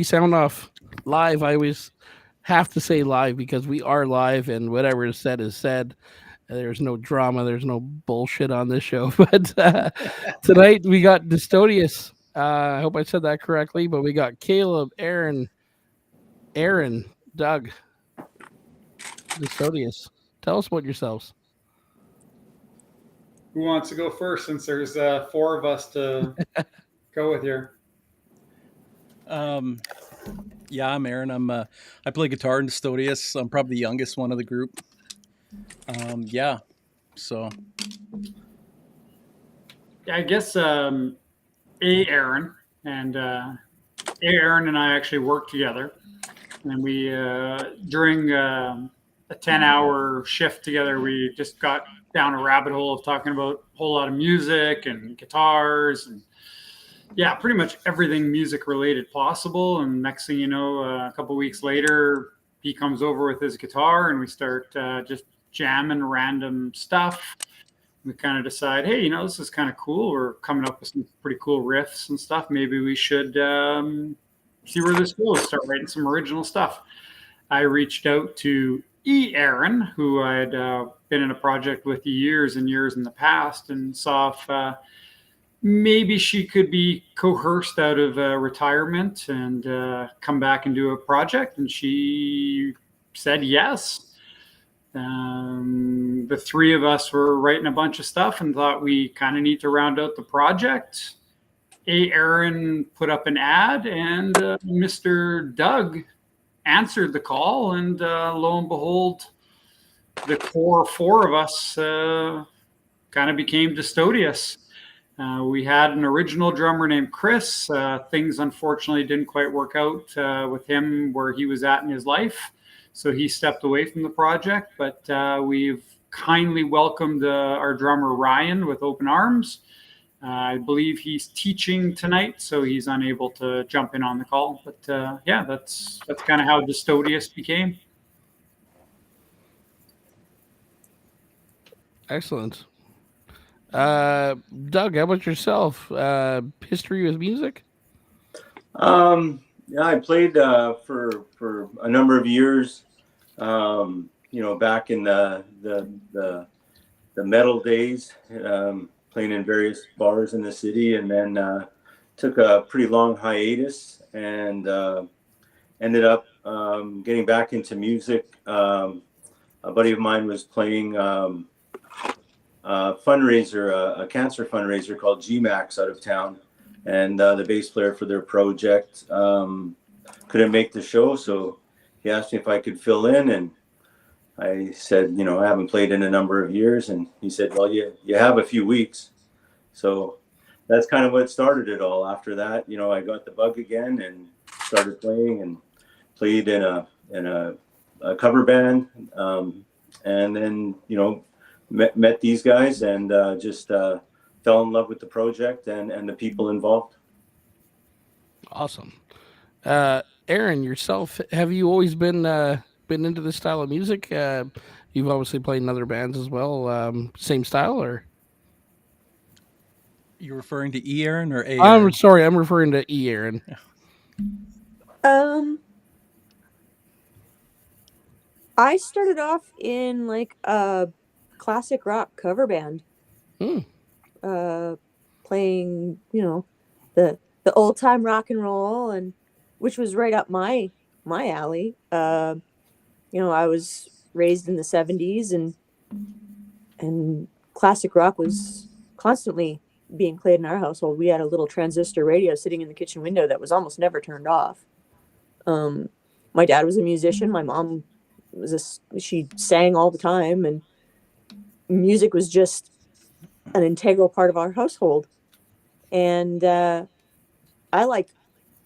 Soundoff live. I always have to say live because we are live, and whatever is said is said. There's no drama. There's no bullshit on this show. But tonight we got Distodius. I hope I said that correctly. But we got Caleb, Aaron, Doug, Distodius. Tell us about yourselves. Who wants to go first since there's four of us to go with here? Um, yeah, I'm Aaron. I play guitar in Distodius. I'm probably the youngest one of the group. Yeah, so Yeah, I guess Aaron and I actually work together, and we during a 10-hour shift together, we just got down a rabbit hole of talking about a whole lot of music and guitars and yeah, pretty much everything music related possible. And next thing you know, a couple weeks later, he comes over with his guitar and we start just jamming random stuff. We kind of decide, hey, this is kind of cool. We're coming up with some pretty cool riffs and stuff. Maybe we should see where this goes, start writing some original stuff. I reached out to Aaron, who I'd been in a project with years and years in the past, and saw if maybe she could be coerced out of retirement and come back and do a project. And she said yes. The three of us were writing a bunch of stuff and thought we kind of need to round out the project. Aaron put up an ad, and Mr. Doug answered the call, and lo and behold, the core four of us kind of became Distodius. We had an original drummer named Chris. Things unfortunately didn't quite work out with him where he was at in his life, so he stepped away from the project. But we've kindly welcomed our drummer Ryan with open arms. I believe he's teaching tonight, so he's unable to jump in on the call. But yeah, that's kind of how Distodius became. Excellent. Doug, how about yourself? History with music? Yeah, I played for a number of years. Back in the metal days, playing in various bars in the city, and then took a pretty long hiatus and ended up getting back into music. A buddy of mine was playing a fundraiser, a cancer fundraiser called GMAX out of town, and the bass player for their project couldn't make the show, so he asked me if I could fill in, and I said, I haven't played in a number of years, and he said, well, you have a few weeks. So that's kind of what started it all. After that, I got the bug again and started playing, and played in a cover band, and then met these guys, and just fell in love with the project and the people involved. Awesome. Aaron, yourself, have you always been into this style of music? You've obviously played in other bands as well. Same style, or? you're referring to E Aaron or A I'm Aaron? sorry, I'm referring to E. Aaron. I started off in like a classic rock cover band, playing, the old time rock and roll, and which was right up my alley. I was raised in the 70s, and classic rock was constantly being played in our household. We had a little transistor radio sitting in the kitchen window that was almost never turned off. My dad was a musician. My mom she sang all the time, and music was just an integral part of our household. And I like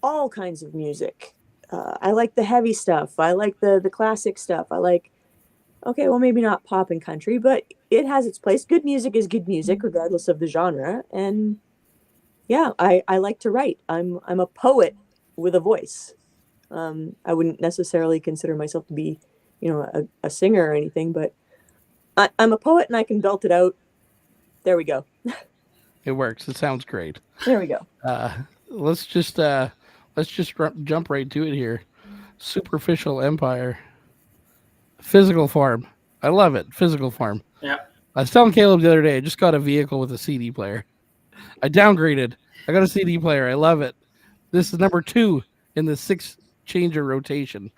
all kinds of music. I like the heavy stuff. I like the classic stuff. I like, okay, well, maybe not pop and country, but it has its place. Good music is good music, regardless of the genre. And yeah, I like to write. I'm a poet with a voice. I wouldn't necessarily consider myself to be, a singer or anything, but I'm a poet and I can belt it out. There we go. It works. It sounds great. There we go. Let's let's just jump right to it here. Superficial Empire, Physical Farm. I love it. Physical Farm. Yeah. I was telling Caleb the other day, I just got a vehicle with a CD player. I downgraded. I got a CD player. I love it. This is number 2 in the 6-changer rotation.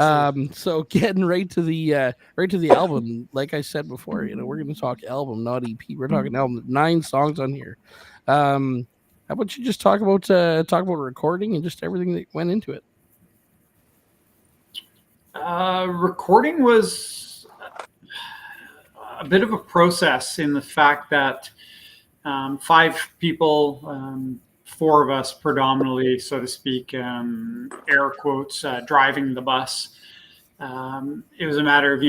So getting right to the album. Like I said before, we're going to talk album, not EP. We're talking album. 9 songs on here. How about you just talk about recording and just everything that went into it? Recording was a bit of a process in the fact that 5 people, 4 of us predominantly, so to speak, air quotes, driving the bus. It was a matter of,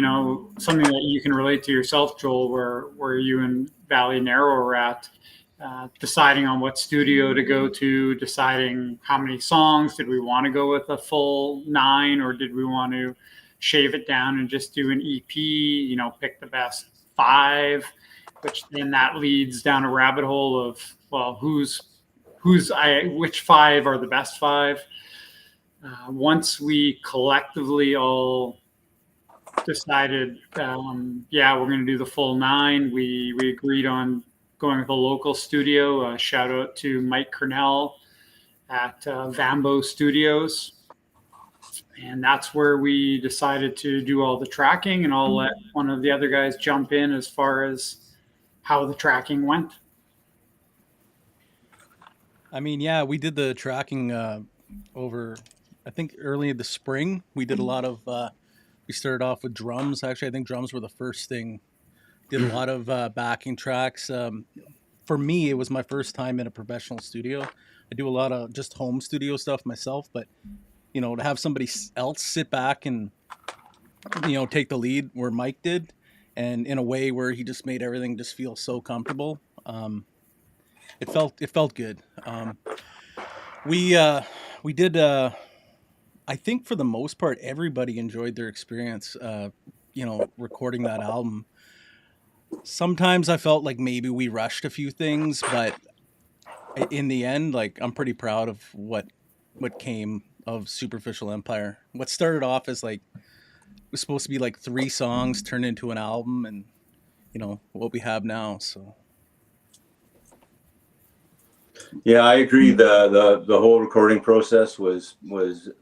something that you can relate to yourself, Joel, where you and Valley Narrow are at, deciding on what studio to go to, deciding how many songs. Did we want to go with a full 9, or did we want to shave it down and just do an EP, pick the best 5, which then that leads down a rabbit hole of, well, which 5 are the best 5. Once we collectively all decided, we're going to do the full 9, we agreed on going with a local studio. Shout out to Mike Cornell at Vambo Studios. And that's where we decided to do all the tracking, and I'll let one of the other guys jump in as far as how the tracking went. I mean, yeah, we did the tracking over, I think, early in the spring. We did a lot of, we started off with drums. Actually, I think drums were the first thing. Did a lot of backing tracks. For me, it was my first time in a professional studio. I do a lot of just home studio stuff myself, but to have somebody else sit back and, take the lead where Mike did, and in a way where he just made everything just feel so comfortable. It felt good. We did, I think for the most part, everybody enjoyed their experience, recording that album. Sometimes I felt like maybe we rushed a few things, but in the end, like, I'm pretty proud of what came of Superficial Empire. What started off as like, it was supposed to be like 3 songs turned into an album, and what we have now. So yeah, I agree. The whole recording process was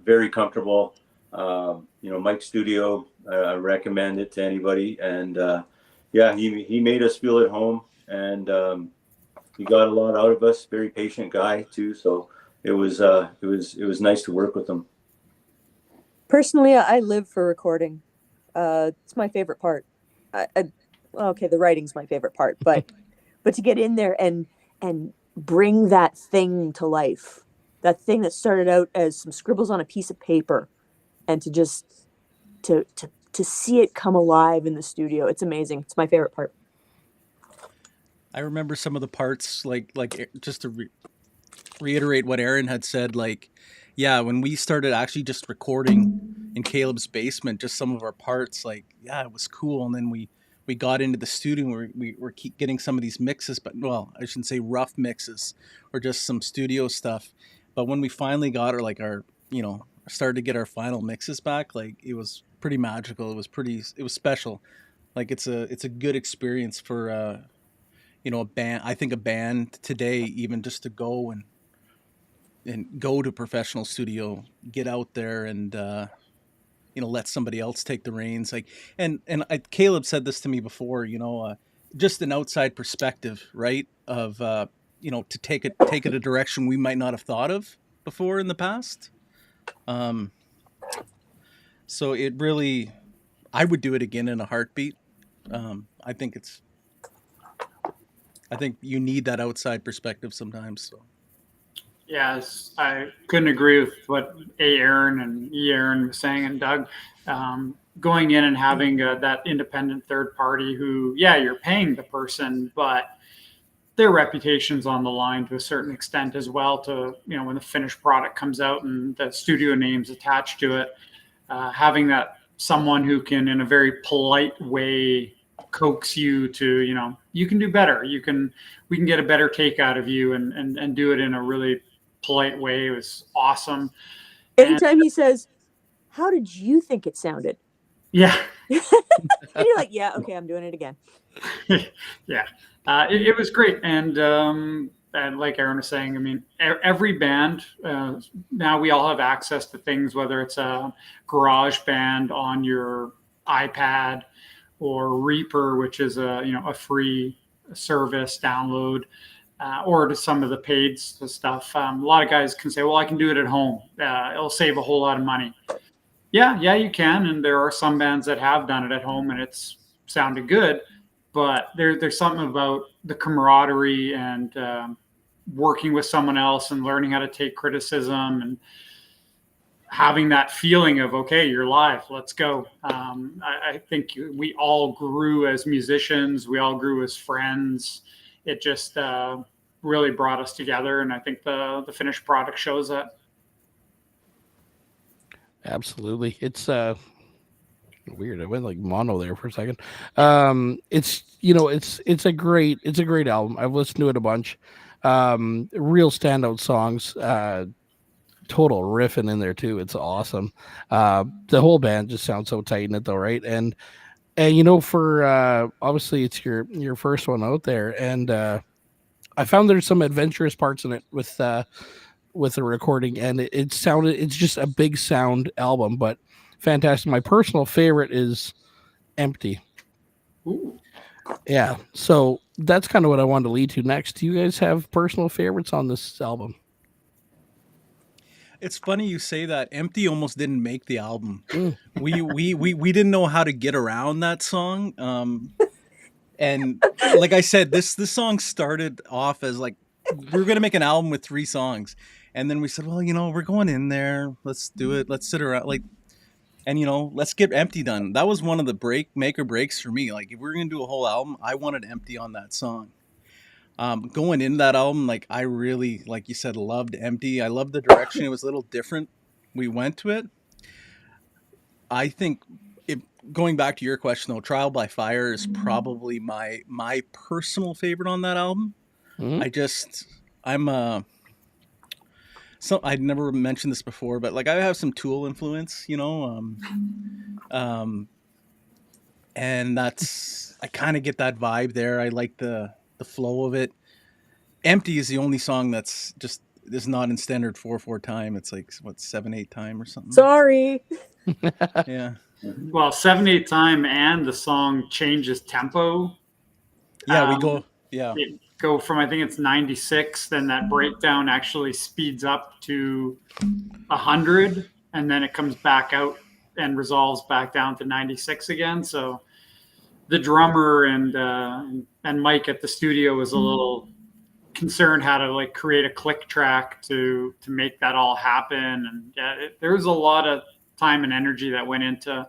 very comfortable. Mike's studio, I recommend it to anybody, and he made us feel at home, and he got a lot out of us. Very patient guy too, so it was nice to work with him. Personally, I live for recording. It's my favorite part. Okay, the writing's my favorite part, but to get in there and bring that thing to life, that thing that started out as some scribbles on a piece of paper, and to just to see it come alive in the studio, it's amazing. It's my favorite part. I remember some of the parts, like just to reiterate what Aaron had said, like, yeah, when we started actually just recording in Caleb's basement, just some of our parts, like, yeah, it was cool. And then we got into the studio, and we were keep getting some of these mixes, but, well, I shouldn't say rough mixes, or just some studio stuff. But when we finally got our started to get our final mixes back, like, it was pretty magical. It was special. Like, it's a good experience for a band. I think a band today, even just to go and go to professional studio, get out there and let somebody else take the reins. Like, and Caleb said this to me before, just an outside perspective, right? Of to take it a direction we might not have thought of before in the past. So it really, I would do it again in a heartbeat. I think you need that outside perspective sometimes. So. Yes, I couldn't agree with what Aaron and Aaron was saying, and Doug. Going in and having that independent third party who, you're paying the person, but their reputation's on the line to a certain extent as well, to, when the finished product comes out and the studio name's attached to it, having that someone who can, in a very polite way, coax you to, you can do better. We can get a better take out of you, and do it in a really polite way. It was awesome. And Anytime he says, "How did you think it sounded?" yeah, And you're like, "Yeah, okay, I'm doing it again." yeah, it was great. And like Aaron was saying, I mean, every band now we all have access to things, whether it's a Garage Band on your iPad or Reaper, which is a free service download, or to some of the paid stuff. A lot of guys can say, "Well, I can do it at home. It'll save a whole lot of money." Yeah, you can, and there are some bands that have done it at home, and it's sounded good. But there's something about the camaraderie and working with someone else and learning how to take criticism and having that feeling of, okay, you're live, let's go. I think we all grew as musicians, we all grew as friends. It just really brought us together, and I think the finished product shows that. Absolutely. It's weird. I went like mono there for a second. It's it's a great album. I've listened to it a bunch. Real standout songs. Total riffing in there too. It's awesome. The whole band just sounds so tight in it though, right? And for obviously it's your first one out there, and I found there's some adventurous parts in it with the recording, and it's just a big sound album, but fantastic. My personal favorite is Empty. Ooh. Yeah, so that's kind of what I wanted to lead to next. Do you guys have personal favorites on this album? It's funny you say that. Empty almost didn't make the album. We didn't know how to get around that song. And like I said, this song started off as like we were gonna make an album with 3 songs, and then we said, well, we're going in there. Let's do it. Let's sit around and let's get Empty done. That was one of the make or breaks for me. Like if we were gonna do a whole album, I wanted Empty on that song. Going into that album, like I really, like you said, loved Empty. I loved the direction. It was a little different. We went to it. I think going back to your question though, Trial by Fire is probably my personal favorite on that album. Mm-hmm. I'd never mentioned this before, but like I have some Tool influence, and that's, I kind of get that vibe there. I like the flow of it. Empty is the only song that's just is not in standard 4/4 time. It's like what 7/8 time or something. Sorry. Yeah. Well, 7/8 time, and the song changes tempo. Yeah, we go. Yeah, it go from, I think it's 96. Then that breakdown actually speeds up to 100, and then it comes back out and resolves back down to 96 again. So the drummer and Mike at the studio was a little concerned how to like create a click track to make that all happen. And yeah, there was a lot of time and energy that went into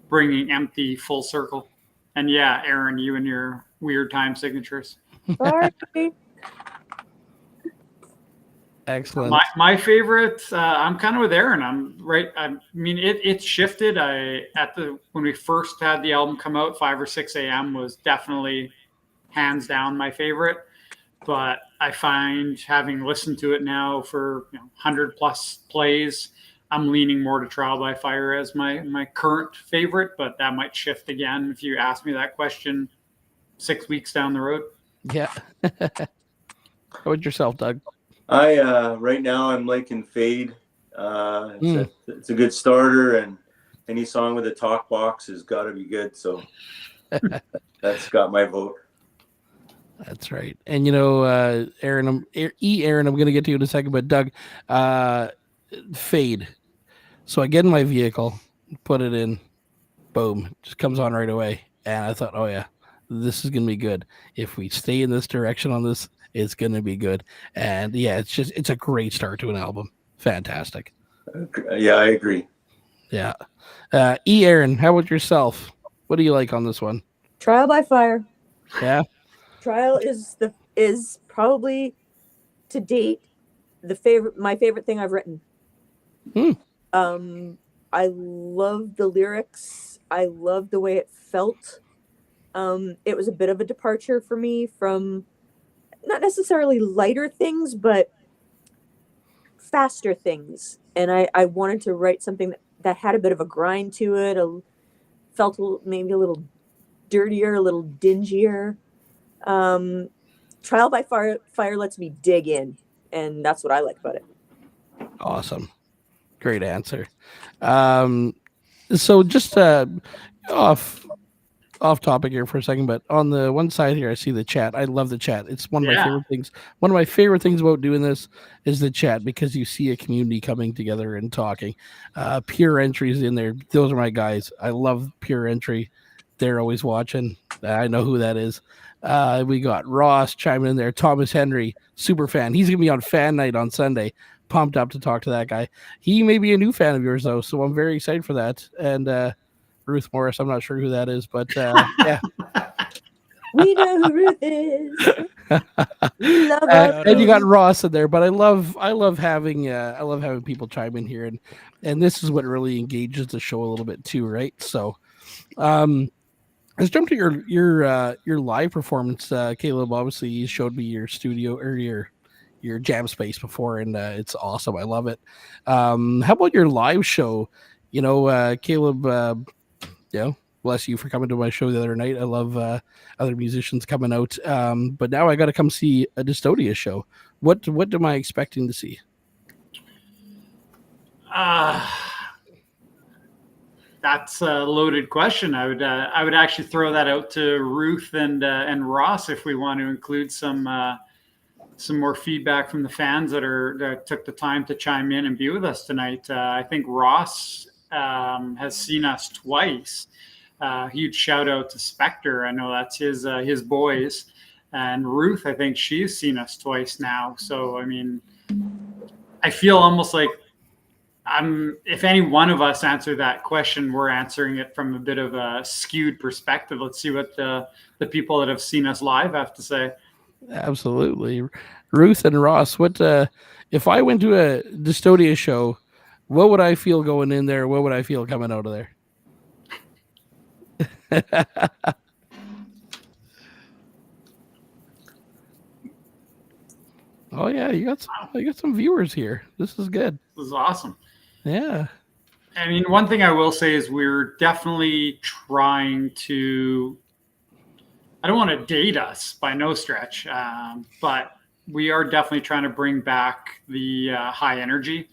bringing Empty full circle. And yeah, Aaron, you and your weird time signatures. Sorry. Excellent. My favorite, I'm kind of with Aaron. I'm right. I mean, it shifted. When we first had the album come out, 5 or 6 a.m. was definitely hands down my favorite. But I find, having listened to it now for 100 plus plays, I'm leaning more to Trial by Fire as my current favorite. But that might shift again if you ask me that question 6 weeks down the road. Yeah. How about yourself, Doug? I right now I'm liking Fade. It's a good starter, and any song with a talk box has got to be good. So that's got my vote. That's right. And Aaron, I'm going to get to you in a second, but Doug, Fade. So I get in my vehicle, put it in, boom, just comes on right away. And I thought, oh yeah, this is going to be good. If we stay in this direction on this, it's going to be good. And yeah, it's a great start to an album. Fantastic. Yeah, I agree. Yeah. Aaron, how about yourself? What do you like on this one? Trial by Fire. Yeah. Trial is probably to date my favorite thing I've written. I love the lyrics. I love the way it felt. It was a bit of a departure for me from not necessarily lighter things, but faster things, and I wanted to write something that had a bit of a grind to it, felt maybe a little dirtier, a little dingier. Trial by Fire lets me dig in, and that's what I like about it. Awesome. Great answer. Um, so just off off topic here for a second, but on the one side here, I see the chat. I love the chat. It's one of my Yeah. favorite things. One of my favorite things about doing this is the chat, because you see a community coming together and talking. Pure Entry's in there. Those are my guys. I love Pure Entry. They're always watching. I know who that is. We got Ross chiming in there. Thomas Henry, super fan. He's gonna be on fan night on Sunday. Pumped up to talk to that guy. He may be a new fan of yours though, so I'm very excited for that. And Ruth Morris, I'm not sure who that is, but yeah. We know who Ruth is. We love our And you got Ruth. Ross in there, but I love having people chime in here, and this is what really engages the show a little bit too, right? So let's jump to your live performance. Caleb, obviously you showed me your studio or your jam space before, and it's awesome. I love it. How about your live show? Caleb, bless you for coming to my show the other night. I love other musicians coming out, but now I got to come see a Distodius show. What am I expecting to see? That's a loaded question. I would actually throw that out to Ruth and Ross if we want to include some more feedback from the fans that took the time to chime in and be with us tonight. I think Ross has seen us twice. Huge shout out to Spectre. I know that's his boys. And Ruth, I think she's seen us twice now. So, I mean, I feel almost like if any one of us answer that question, we're answering it from a bit of a skewed perspective. Let's see what the people that have seen us live have to say. Absolutely. Ruth and Ross, what if I went to a Distodius show, what would I feel going in there? What would I feel coming out of there? Oh yeah, you got some viewers here. This is good. This is awesome. Yeah. I mean, one thing I will say is we're definitely trying to, I don't want to date us by no stretch, but we are definitely trying to bring back the high energy.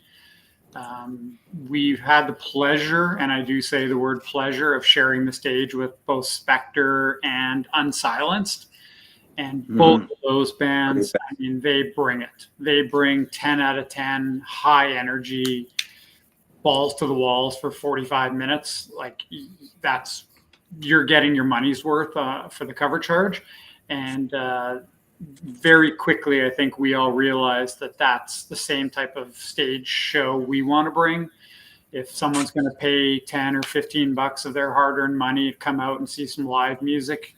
We've had the pleasure, and I do say the word pleasure, of sharing the stage with both Spectre and Unsilenced. And both of those bands, I mean, they bring it. They bring 10 out of 10 high energy, balls to the walls for 45 minutes. Like, you're getting your money's worth for the cover charge. And very quickly, I think we all realized that that's the same type of stage show we want to bring. If someone's going to pay 10 or 15 bucks of their hard-earned money to come out and see some live music,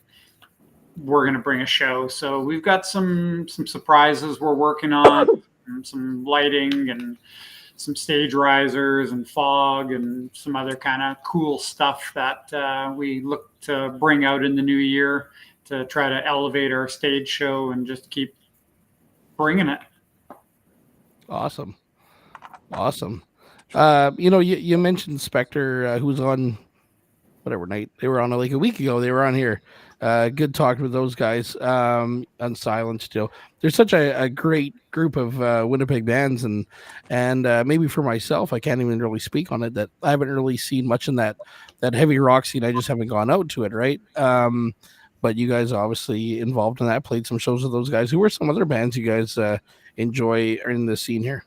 we're going to bring a show. So we've got some surprises we're working on, some lighting and some stage risers and fog and some other kind of cool stuff that we look to bring out in the new year to try to elevate our stage show and just keep bringing it. Awesome. You mentioned Spectre, who's on whatever night they were on, like a week ago. They were on here. Good talk with those guys. Unsilenced still. There's such a great group of Winnipeg bands, and maybe for myself, I can't even really speak on it. That I haven't really seen much in that heavy rock scene. I just haven't gone out to it, right? But you guys are obviously involved in that. Played some shows with those guys. Who are some other bands you guys enjoy in the scene here?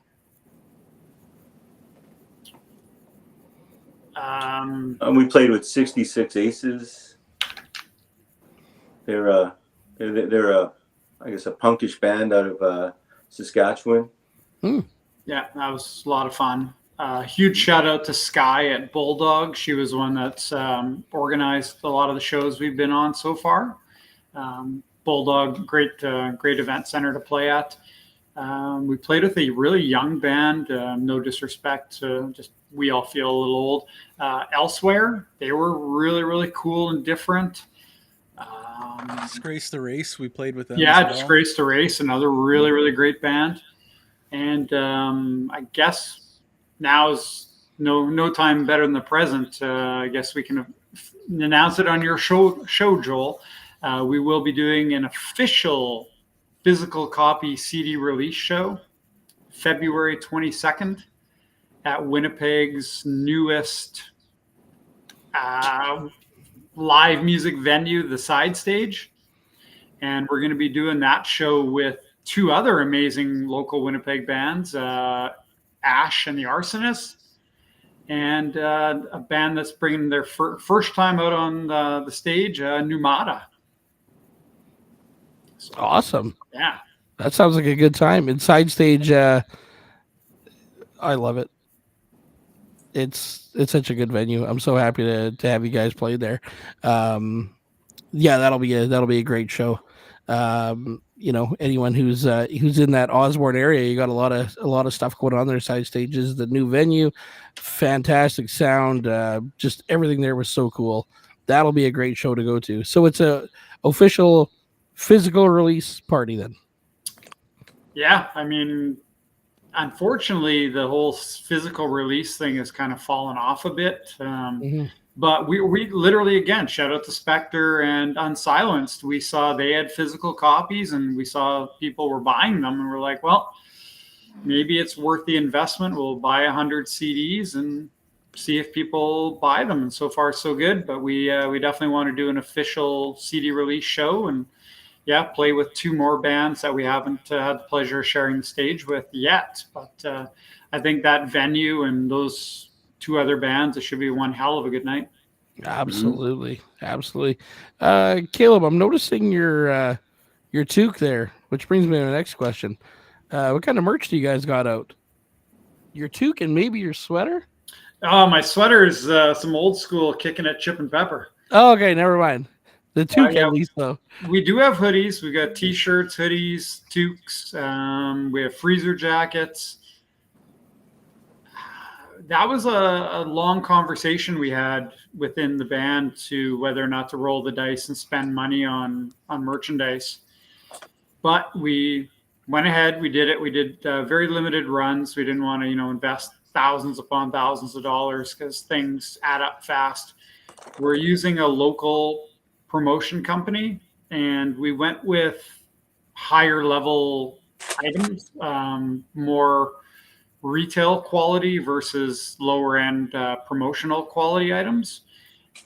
We played with 66 Aces. They're a I guess a punkish band out of Saskatchewan. Yeah, that was a lot of fun. Huge shout out to Sky at Bulldog. She was the one that's organized a lot of the shows we've been on so far. Bulldog, great event center to play at. We played with a really young band. No disrespect, just we all feel a little old. Elsewhere, they were really, really cool and different. Disgrace the Race, we played with them. Yeah, as well. Disgrace the Race, another really, really great band. And I guess now's no time better than the present. I guess we can announce it on your show, Joel. We will be doing an official physical copy CD release show, February 22nd, at Winnipeg's newest live music venue, the Side Stage. And we're going to be doing that show with two other amazing local Winnipeg bands, Ash and the Arsonists, and a band that's bringing their first time out on the stage, Numata. So, Awesome. yeah. That sounds like a good time. Inside stage, I love it. It's such a good venue. I'm so happy to have you guys play there. Yeah, that'll be a great show. Anyone who's in that Osborne area, you got a lot of stuff going on there. Side stages, the new venue, fantastic sound, just everything there was so cool. That'll be a great show to go to. So it's a official physical release party then. Yeah, I mean, unfortunately, the whole physical release thing has kind of fallen off a bit. But we literally, again, shout out to Spectre and Unsilenced. We saw they had physical copies, and we saw people were buying them, and we're like, well, maybe it's worth the investment. We'll buy 100 CDs and see if people buy them. And so far, so good. But we definitely want to do an official CD release show and play with two more bands that we haven't had the pleasure of sharing the stage with yet. But I think that venue and those two other bands, it should be one hell of a good night. Absolutely. Caleb, I'm noticing your toque there, which brings me to the next question. What kind of merch do you guys got out? Your toque and maybe your sweater? Oh, my sweater is some old school Kicking It Chip and Pepper. Oh, okay, never mind. The toque at least, though. We do have hoodies. We got t-shirts, hoodies, toques. We have freezer jackets. That was a long conversation we had within the band to whether or not to roll the dice and spend money on merchandise. But we went ahead. We did it. We did very limited runs. We didn't want to, invest thousands upon thousands of dollars because things add up fast. We're using a local promotion company, and we went with higher level items, more retail quality versus lower end promotional quality items.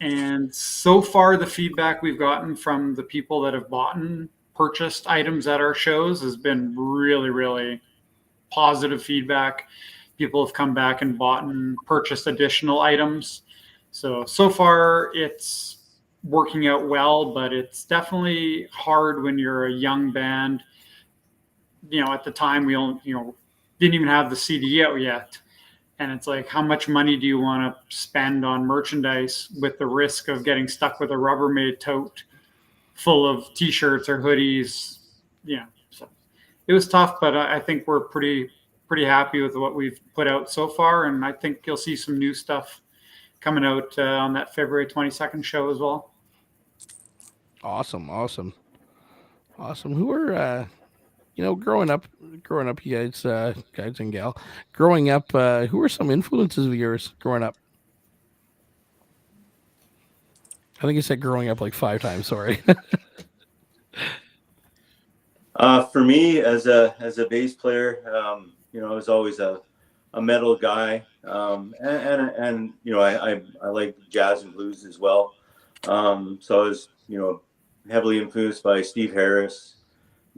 And so far, the feedback we've gotten from the people that have bought and purchased items at our shows has been really, really positive feedback. People have come back and bought and purchased additional items. So far it's working out well, but it's definitely hard when you're a young band. At the time we only, didn't even have the CD out yet. And it's like, how much money do you want to spend on merchandise with the risk of getting stuck with a Rubbermaid tote full of t-shirts or hoodies? So it was tough, but I think we're pretty happy with what we've put out so far. And I think you'll see some new stuff coming out on that February 22nd show as well. Awesome. Who are, growing up, you guys and gal, growing up, who were some influences of yours growing up? I think you said growing up like 5 times. Sorry. For me, as a bass player, I was always a metal guy, and I like jazz and blues as well. So I was heavily influenced by Steve Harris,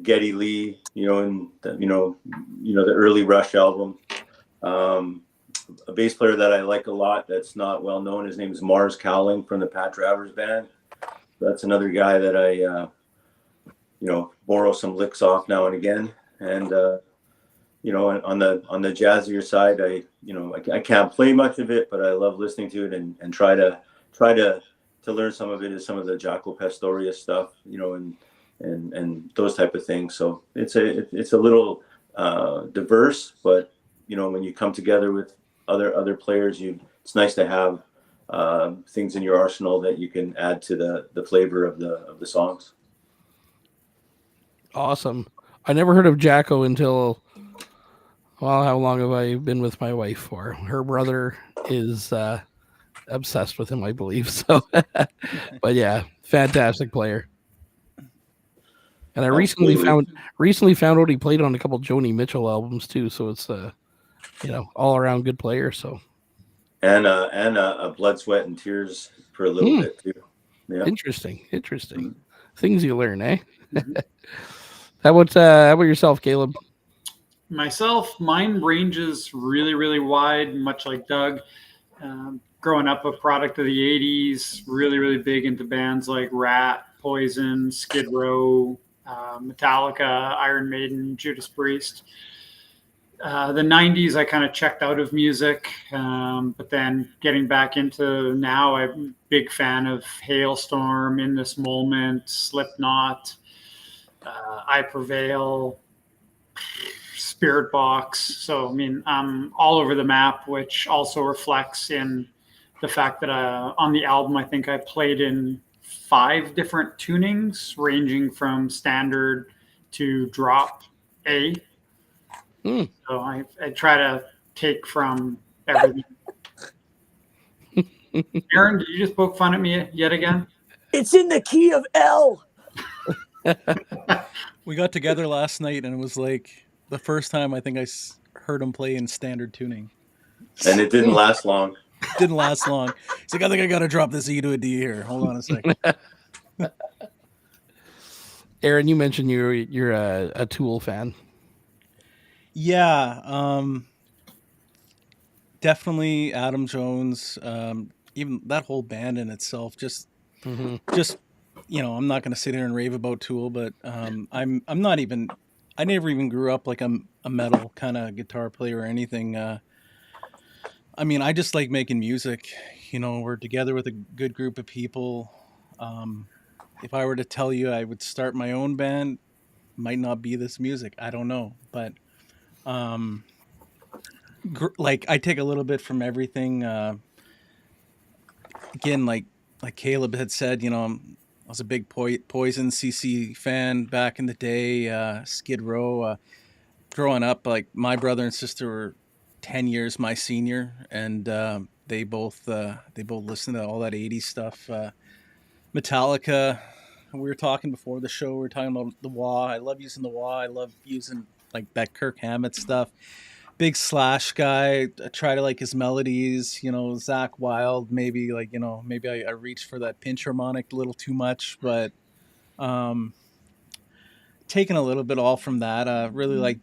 Geddy Lee, and the early Rush album. A bass player that I like a lot that's not well known, his name is Mars Cowling from the Pat Travers Band. That's another guy that I borrow some licks off now and again. And on the jazzier side, I can't play much of it, but I love listening to it and try to learn some of it, is some of the Jaco Pastorius stuff, and those type of things. So it's a little diverse, but when you come together with other players, it's nice to have things in your arsenal that you can add to the flavor of the songs. Awesome. I never heard of Jaco until Well, how long have I been with my wife for? Her brother is obsessed with him, I believe. So, but yeah, fantastic player. And I Absolutely. recently found out he played on a couple Joni Mitchell albums too. So it's all around good player. So And a blood, sweat, and tears for a little hmm, bit too. Yeah. interesting. Things you learn, eh? How about yourself, Caleb? Myself, mine ranges really, really wide, much like Doug. Growing up a product of the 80s, really, really big into bands like Rat, Poison, Skid Row, Metallica, Iron Maiden, Judas Priest. The 90s, I kind of checked out of music, but then getting back into now, I'm a big fan of Hailstorm, In This Moment, Slipknot, I Prevail, Spirit Box. So, I mean, I'm all over the map, which also reflects in the fact that on the album, I think I played in 5 different tunings, ranging from standard to drop A. Hmm. So I try to take from everything. Aaron, did you just poke fun at me yet again? It's in the key of L. We got together last night, and it was like the first time I think I heard him play in standard tuning. And it didn't last long. Didn't last long. He's like, I think I got to drop this E to a D here. Hold on a second. Aaron, you mentioned you're a Tool fan. Yeah, definitely Adam Jones. Even that whole band in itself, just I'm not going to sit here and rave about Tool, but I'm not even. I never even grew up like a metal kind of guitar player or anything. I mean, I just like making music. We're together with a good group of people. If I were to tell you I would start my own band, might not be this music. I don't know, but like I take a little bit from everything. Again, like Caleb had said, I was a big Poison CC fan back in the day. Skid Row. Growing up, like my brother and sister were 10 years my senior, and they both listened to all that '80s stuff. Metallica. We were talking before the show. We were talking about the wah. I love using the wah. I love using like that Kirk Hammett stuff. Big Slash guy. I try to like his melodies. Zach Wild. Maybe maybe I reached for that pinch harmonic a little too much, but taking a little bit all from that. Really like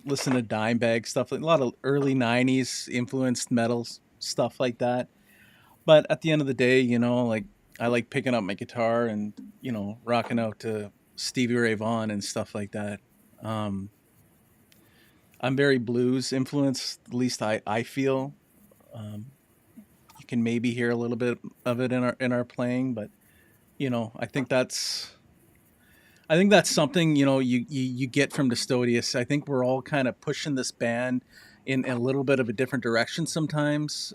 listen to Dimebag stuff. Like a lot of early '90s influenced metals stuff like that. But at the end of the day, like I like picking up my guitar and rocking out to Stevie Ray Vaughan and stuff like that. I'm very blues influenced, at least I feel. You can maybe hear a little bit of it in our playing, but I think that's something you get from Distodius. I think we're all kind of pushing this band in a little bit of a different direction sometimes.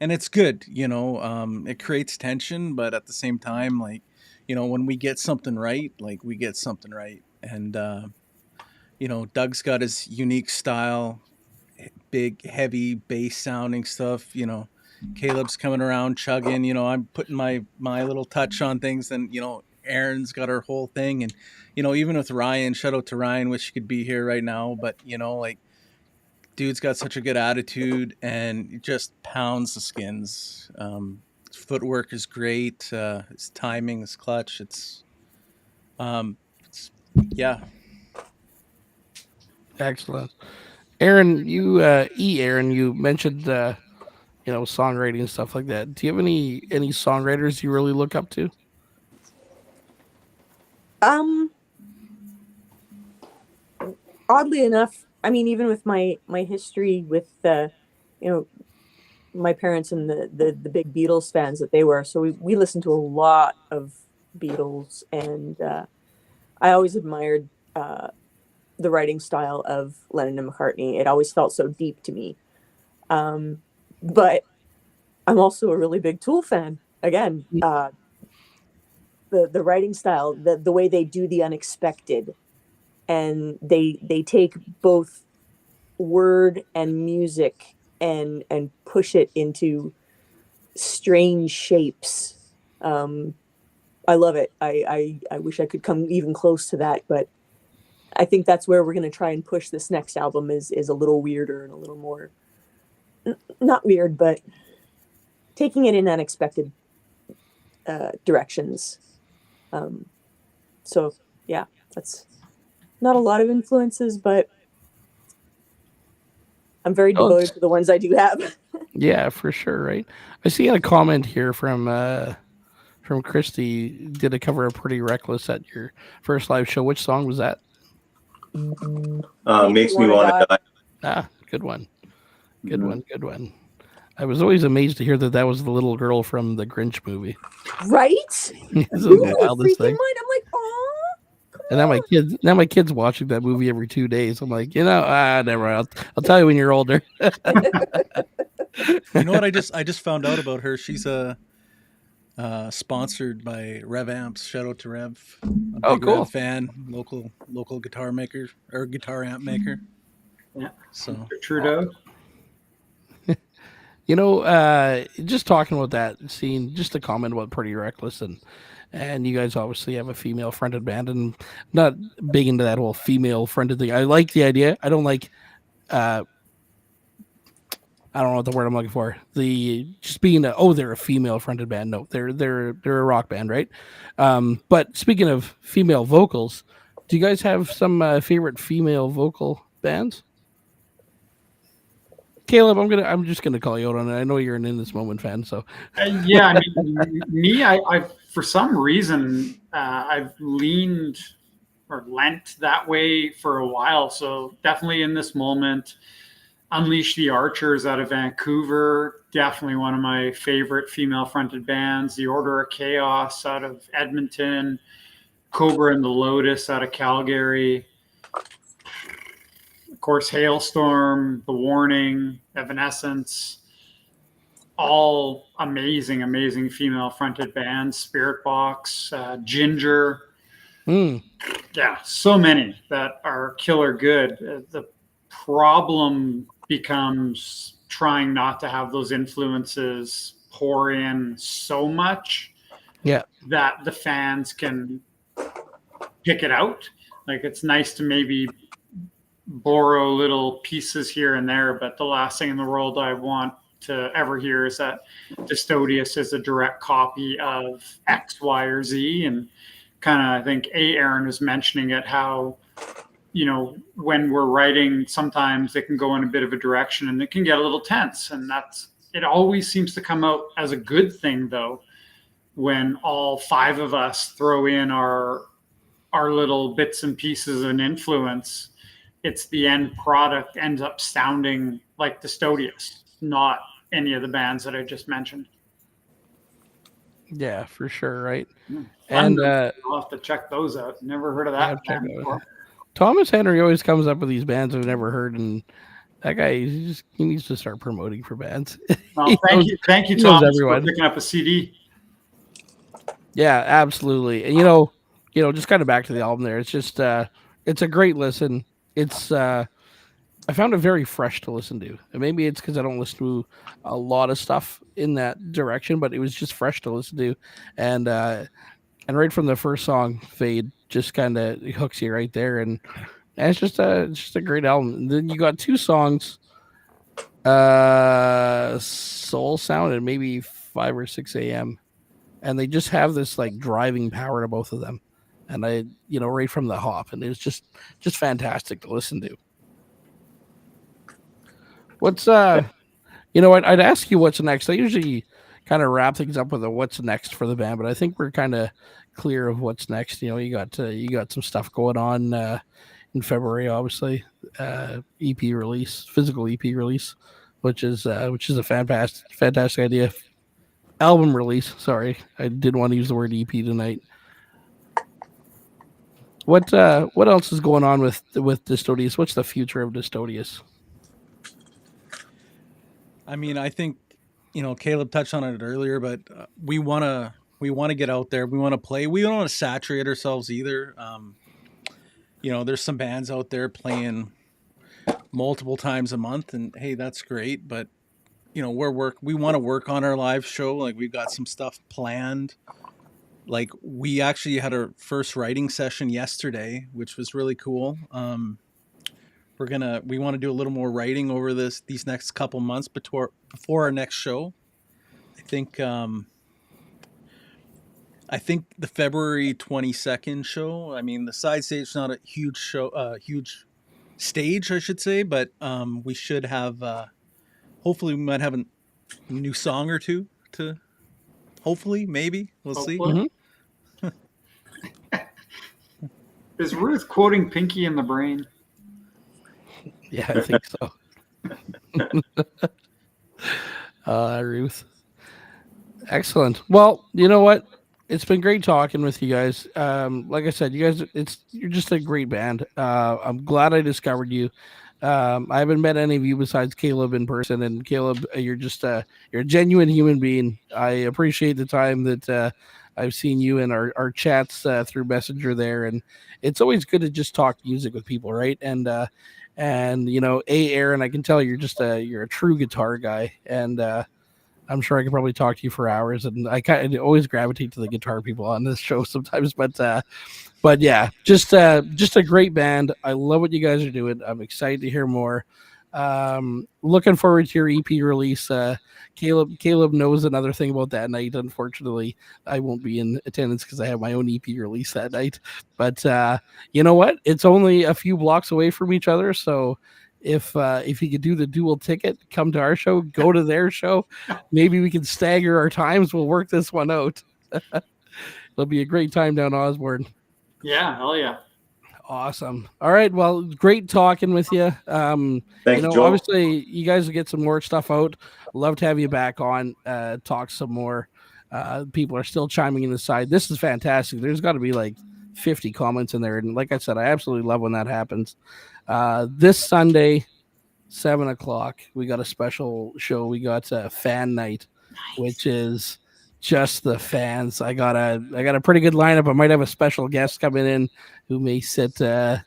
And it's good, it creates tension, but at the same time, like, when we get something right, like we get something right. And, Doug's got his unique style, big, heavy bass sounding stuff, Caleb's coming around chugging, I'm putting my little touch on things, and, Erin's got her whole thing. And, even with Ryan, shout out to Ryan, wish he could be here right now, but, like, dude's got such a good attitude and he just pounds the skins. His footwork is great. His timing is clutch. Yeah. Excellent. Aaron, Aaron, you mentioned songwriting and stuff like that. Do you have any songwriters you really look up to? Oddly enough, I mean, even with my history with my parents and the big Beatles fans that they were, so we listened to a lot of Beatles, and I always admired the writing style of Lennon and McCartney. It always felt so deep to me. But I'm also a really big Tool fan. Again, the writing style, the way they do the unexpected, and they take both word and music and push it into strange shapes. I love it. I wish I could come even close to that, but I think that's where we're going to try and push this next album is a little weirder and a little more not weird, but taking it in unexpected directions. So yeah, that's not a lot of influences, but I'm very Oh, devoted to the ones I do have. yeah, for sure, right? I see a comment here from Christy. Did a cover of Pretty Reckless at your first live show. Which song was that? Makes me want to die. Ah, good one. Good Mhm. one. Good one. I was always amazed to hear that was the little girl from the Grinch movie. Right? This is Blew the my wildest freaking thing. mind. I'm like, oh, And now my kids watching that movie every 2 days. I'm like, never mind. I'll tell you when you're older. You know what? I just found out about her. She's sponsored by Rev Amps. Shout out to Rev. A Oh, big cool. Rev fan, local guitar maker or guitar amp maker. Yeah. So Trudeau. Just talking about that scene, just a comment about Pretty Reckless, and you guys obviously have a female fronted band, and not big into that whole female fronted thing. I like the idea. I don't like I don't know what the word I'm looking for. The just being they're a female fronted band. No, they're a rock band, right? But speaking of female vocals, do you guys have some favorite female vocal bands? Caleb, I'm just gonna call you out on it. I know you're an In This Moment fan, so Yeah, I mean, me, I for some reason, I've leaned or lent that way for a while. So definitely In This Moment. Unleash the Archers out of Vancouver, definitely one of my favorite female fronted bands. The Order of Chaos out of Edmonton. Cobra and the Lotus out of Calgary. Of course, Hailstorm, The Warning, Evanescence. All amazing female fronted bands. Spirit Box, Ginger. Yeah, so many that are killer good. The problem becomes trying not to have those influences pour in so much that the fans can pick it out. Like, it's nice to maybe borrow little pieces here and there, but the last thing in the world I want to ever hear is that Distodius is a direct copy of X, Y, or Z. And kind of, I think Aaron was mentioning it, how when we're writing, sometimes it can go in a bit of a direction and it can get a little tense. And it always seems to come out as a good thing, though, when all five of us throw in our little bits and pieces and influence. It's the end product ends up sounding like Distodius, not any of the bands that I just mentioned. Yeah, for sure, right? And I'll have to check those out. Never heard of that band before. Thomas Henry always comes up with these bands I've never heard, and that guy he needs to start promoting for bands. Well, thank you, Thomas, for picking up a CD. Yeah, absolutely. And just kind of back to the album there. It's just it's a great listen. It's I found it very fresh to listen to. And maybe it's because I don't listen to a lot of stuff in that direction, but it was just fresh to listen to. And right from the first song, Fade, just kind of hooks you right there. And it's just a great album. And then you got two songs, Soul Sound and maybe 5 or 6 a.m. And they just have this like driving power to both of them. And right from the hop. And it's just fantastic to listen to. What's I'd ask you what's next. I usually kind of wrap things up with a what's next for the band, but I think we're kind of clear of what's next. You got some stuff going on in February, obviously. EP release, physical EP release, which is a fantastic idea. Album release. Sorry, I didn't want to use the word EP tonight. What else is going on with Distodius? What's the future of Distodius? I mean, I think Caleb touched on it earlier, but we want to get out there. We want to play. We don't want to saturate ourselves either. There's some bands out there playing multiple times a month, and hey, that's great. But you know, we want to work on our live show. Like we've got some stuff planned. Like we actually had our first writing session yesterday, which was really cool. We want to do a little more writing over these next couple months before our next show. I think the February 22nd show. I mean, the side stage is not a huge show, huge stage, I should say, but we should have. Hopefully, we might have a new song or two to. Hopefully, maybe we'll see. Hopefully. Is Ruth quoting Pinky in the Brain? Yeah, I think so. Ruth. Excellent. Well, you know what? It's been great talking with you guys. Like I said, you guys, you're just a great band. I'm glad I discovered you. I haven't met any of you besides Caleb in person, and Caleb, you're just you're a genuine human being. I appreciate the time that I've seen you in our chats through Messenger there, and it's always good to just talk music with people, right? And you know, Aaron, I can tell you're just you're a true guitar guy, and I'm sure I could probably talk to you for hours, and I kind of always gravitate to the guitar people on this show sometimes. But yeah, just a great band. I love what you guys are doing. I'm excited to hear more. Looking forward to your EP release. Caleb knows another thing about that night. Unfortunately, I won't be in attendance because I have my own EP release that night. But you know what? It's only a few blocks away from each other, so. If you could do the dual ticket, come to our show, go to their show. Maybe we can stagger our times. We'll work this one out. It'll be a great time down Osborne. Yeah, hell yeah. Awesome. All right. Well, great talking with you. Thank you you, know, Joel. obviously you guys will get some more stuff out. Love to have you back on, talk some more. People are still chiming in the side. This is fantastic. There's got to be like 50 comments in there. And like I said, I absolutely love when that happens. This Sunday, 7:00, we got a special show. We got a fan night, which is just the fans. I got a pretty good lineup. I might have a special guest coming in who may sit. I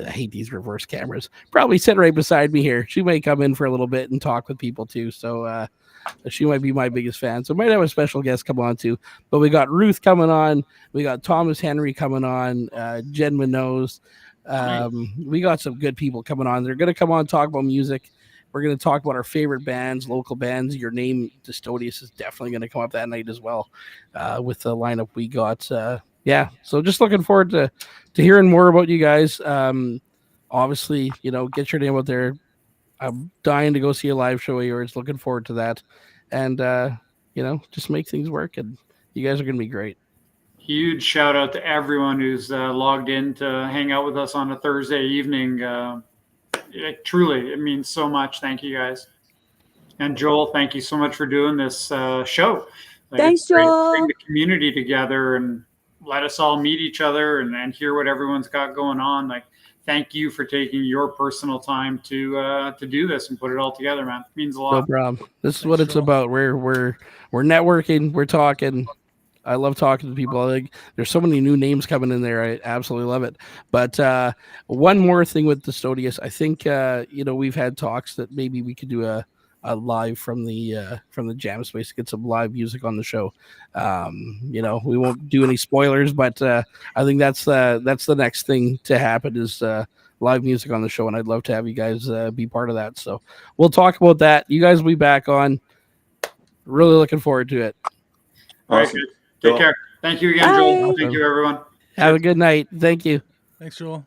hate these reverse cameras. Probably sit right beside me here. She may come in for a little bit and talk with people too. So she might be my biggest fan. So might have a special guest come on too. But we got Ruth coming on. We got Thomas Henry coming on. Jen Minoz. We got some good people coming on. They're going to come on and talk about music. We're going to talk about our favorite bands, local bands. Your name, Distodius, is definitely going to come up that night as well with the lineup we got. Yeah, so just looking forward to hearing more about you guys. Obviously, you know, get your name out there. I'm dying to go see a live show of yours. Looking forward to that. And, you know, just make things work. And you guys are going to be great. Huge shout out to everyone who's logged in to hang out with us on a Thursday evening. Truly, it means so much. Thank you guys. And Joel, thank you so much for doing this show. Thanks, it's great to Joel. bring the community together and let us all meet each other and hear what everyone's got going on. Like, thank you for taking your personal time to do this and put it all together, man. It means a lot. No problem. This is what it's about. We're networking. We're talking. I love talking to people. Like, there's so many new names coming in there. I absolutely love it. But one more thing with Distodius, I think you know, we've had talks that maybe we could do a live from the jam space to get some live music on the show. You know, we won't do any spoilers, but I think that's the next thing to happen is live music on the show, and I'd love to have you guys be part of that. So we'll talk about that. You guys will be back on. Really looking forward to it. All right, Awesome. good. Take care. Thank you again, Joel. Bye. Thank you, everyone. Have a good night. Thank you. Thanks, Joel.